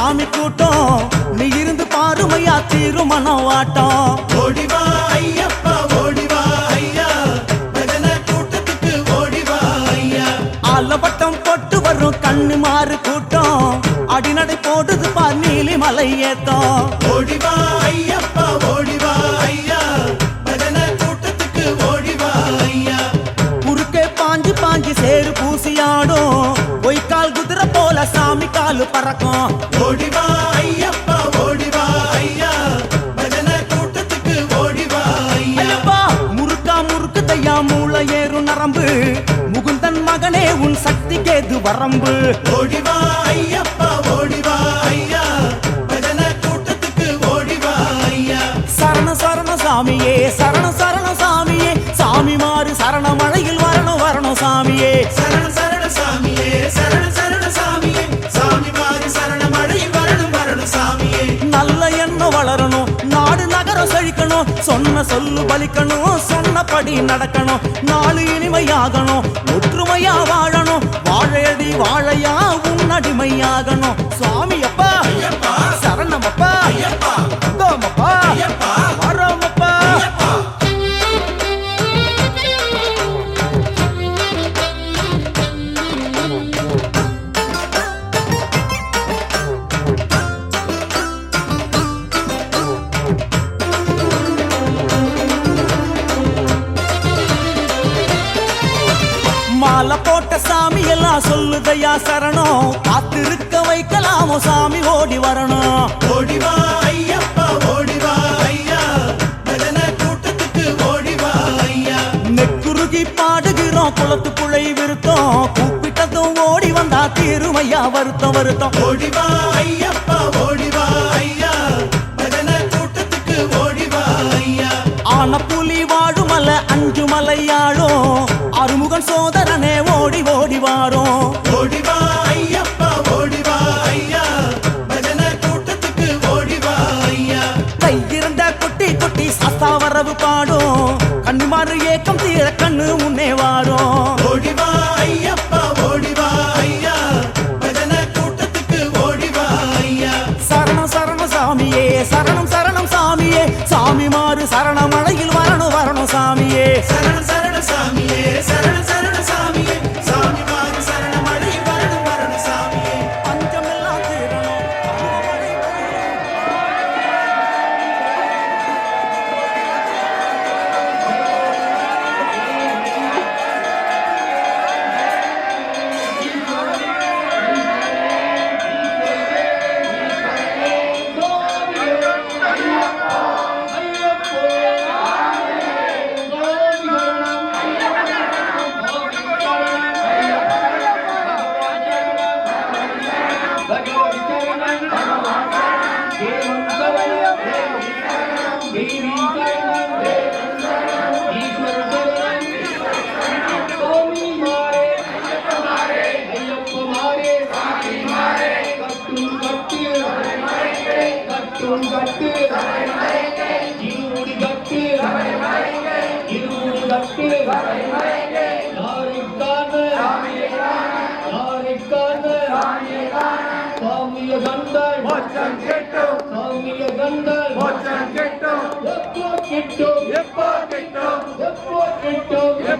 சாமி கூட்டம் நீ இருந்து பாருமையா திருமணம் வாட்டம் ஓடிவா ஐயப்பா ஓடிவா ஐயா பஜனை கூட்டத்துக்கு ஓடிவா ஐயா ஆலவட்டம் போட்டு வரும் கண்ணு மாறு கூட்டம் அடிநடை போடுது பார் நீலிமலை ஏத்தம் ஓடிவா ஐயப்பா ஓடிவா ஐயா பஜனை கூட்டத்துக்கு ஓடிவா ஐயா குறுக்கே பாஞ்சு பாஞ்சு சேரு பூசியாடும் பொய்க்கால் குதிரை போல சாமி காலு பறக்கும் ஓடிவா ஐயப்பா ஓடிவா ஐயா பஜனை கூட்டத்துக்கு ஓடிவா ஐயா முறுக்கா முறுக்கு தையா மூளை ஏறும் நரம்பு முகுந்தன் மகனே உன் சக்தி கேது வரம்பு ஓடிவா ஐயப்பா ஓடிவா ஐயா பஜனை கூட்டத்துக்கு ஓடிவா ஐயா சரண சரண சாமியே சரண சரண சாமியே சாமி மாறு சரண மழையில் வரணும் வரணும் சாமியே சரண சரண சாமியே சரண சரண சாமியே சாமி மாறி சரண மழையில் வரணும் வரணும் சாமியே நல்ல எண்ணம் வளரணும் நாடு நகரம் செழிக்கணும் சொன்ன சொல்லு பலிக்கணும் சொன்னபடி நடக்கணும் நாடு இனிமையாகணும் ஒற்றுமையா வாழணும் வாழையடி வாழையா உன்னடிமையாகணும் சுவாமி அப்பா சரணம் அப்பா அப்பா வரோம் அப்பா மாலை போட்ட சாமி எல்லாம் சொல்லுதையா சரணம் காத்திருக்க வைக்கலாமோ சாமி ஓடி வரணும் ஓடிவா ஐயப்பா ஓடிவா ஐயா பஜனை கூட்டத்துக்கு ஓடிவா ஐயா நெக்குருகி பாடுகிறோம் குளத்துக்குள்ளை விருத்தம் கூப்பிட்டதும் ஓடி வந்தா திருமையா வருத்தம் வருத்தம் ஓடிவா ஐயப்பா ஓடிவா ஐயா பஜனை கூட்டத்துக்கு ஓடிவா ஐயா ஆன புலி வாழுமல்ல அஞ்சு மலையாளும் அருமுகன் சோதரனே ஓடி ஓடி வாரோம் ஓடிவா ஐயப்பா ஓடிவா ஐயா பஜனை கூட்டத்துக்கு ஓடிவா ஐயா கையிருந்த கொட்டி கொட்டி சாஸ்தா வரவு பாடும் கண்ணுமாறு ஏக்கம் தீர கண்ணு முன்னே வாரோம் ஓடிவா ஐயப்பா ஓடிவா ஐயா பஜனை கூட்டத்துக்கு ஓடிவா ஐயா சரணம் சரணம் சாமியே சரணம் சரணம் சாமியே சாமி மாறு சரண மழையில் வரணும் வரணும் சாமியே சரண சரண சாமியே சரண சரண சாமியே சாமி மாறி சரண மழையில் வரணும் வரணும் சாமியே பஞ்சமெல்லாம் தீரணும்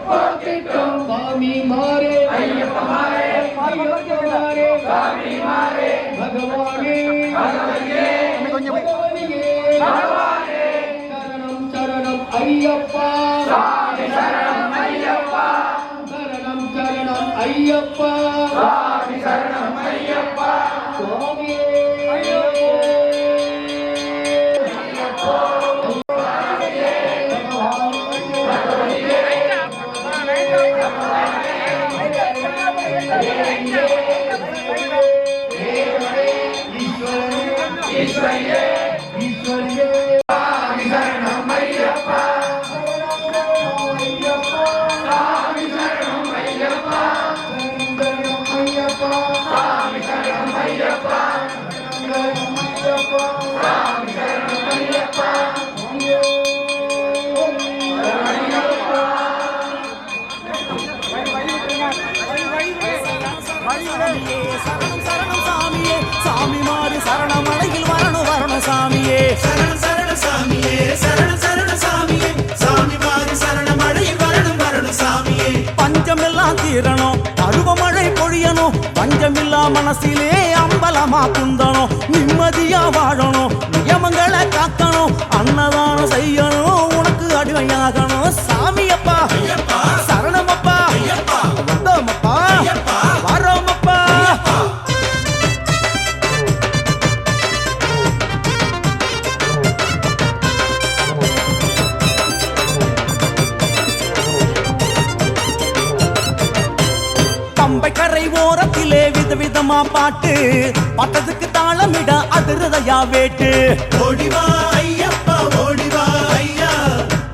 स्वामी मारे अय्यप्पा मारे स्वामी मारे भगवाने शरणं शरणं अय्यप्पा स्वामी शरणं अय्यप्पा शरणं शरणं अय्यप्पा स्वामी शरणं अय्यप्पा स्वामी சரணம் சரணம் சாமியே சாமி மாறு சரணம் மனசிலே அம்பலமா குந்தணும் நிம்மதியா வாழணும் நியமங்களை காக்கணும் அன்னதானம் செய்யணும் உனக்கு அடிமையாகணும் சாமியப்பா ஐயப்பா சரணமப்பா ஐயப்பா வந்தோமப்பா ஐயப்பா வரோமப்பா பம்பை கரை ஓரத்திலே விதவிதமா பாட்டு பட்டத்துக்கு தாளமிட அதிரதையா வேட்டு ஓடிவா ஐயப்பா ஓடிவா ஐயா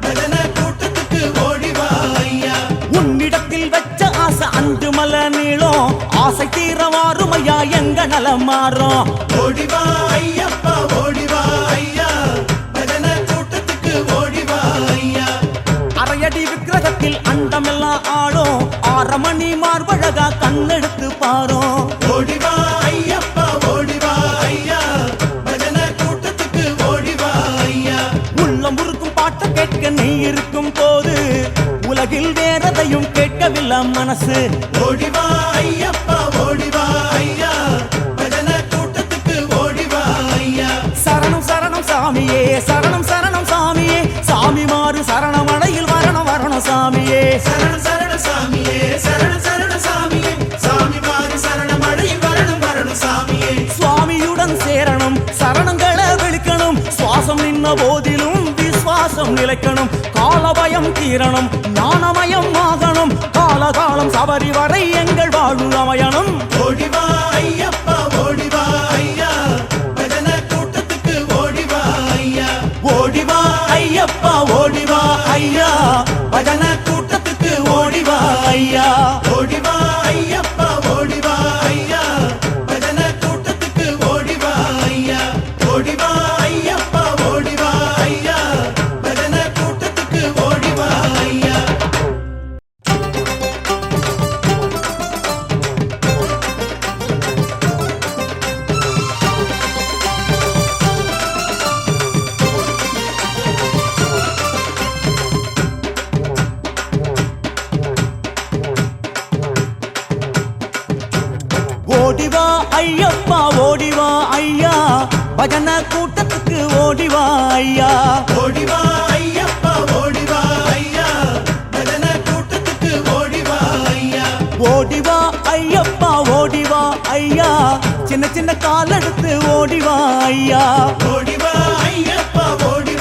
பஜன கூட்டத்துக்கு ஓடிவா ஐயா உன்னிடத்தில் வச்ச ஆசை அன்று மல நீளம் ஆசை தீரவாரும் ஐயா எங்க நலம் மாறும் ஓடிவா ஐயப்பா ஓடிவா ஐயா பஜன கூட்டத்துக்கு ஓடிவா ஐயா அரையடி விக்கிரகத்தில் அண்டமெல்லாம் ஆடும் 6 மணி மார்பழகா கண்ணெடுத்து பாரும் ஓடிவா ஐயப்பா ஓடிவா ஐயா பஜன கூட்டத்துக்கு ஓடிவா ஐயா உள்ளம் உருக்கும் பாட்டை கேட்க நீ இருக்கும் போது உலகில் வேறதையும் கேட்கவில்லை மனசு ஓடிவா ஐயப்பா ஓடிவா ஐயா பஜன கூட்டத்துக்கு ஓடிவா ஐயா சரணம் சரணம் சாமியே சரணம் சரணம் சாமியே சாமி மாறு சரணமடையில் வரணும் வரணும் சாமியே சரண சரண சாமியே சரண சரண சாமியே சாமி மாறி சரணமடையில் வரணும் வரணும் சாமியே சுவாமியுடன் சேரணும் சரணங்களை விழிக்கணும் சுவாசம் நின்ன போதிலும் விசுவாசம் நிலைக்கணும் காலபயம் தீரணும் ஞானமயம் ஆகணும் காலகாலம் சபரி வரை எங்கள் வாழ்வு அமையணும் ஓடிவா ஐயப்பா ஓடிவா ஐயா பஜன கூட்டத்துக்கு ஓடிவா ஐயா ஓடிவா ஐயப்பா ஓடிவா ஐயா பஜன கூட்டத்துக்கு ஓடிவா ஐயா ஓடிவா ஐயப்பா ஓடிவா ஐயா பஜன கூட்டத்துக்கு ஓடிவா ஐயா ஓடிவா ஐயப்பா ஓடிவா ஐயா பஜன கூட்டத்துக்கு ஓடிவா ஐயா ஓடிவா ஐயப்பா ஓடிவா ஐயா பஜன கூட்டத்துக்கு ஓடிவா ஐயா ஓடிவா ஐயப்பா ஓடிவா ஐயா பஜன கூட்டத்துக்கு ஓடிவா ஐயா ஓடிவா ஐயப்பா ஓடிவா ஐயா சின்ன சின்ன கால் எடுத்து ஓடிவா ஐயா ஓடிவா ஐயப்பா ஓடி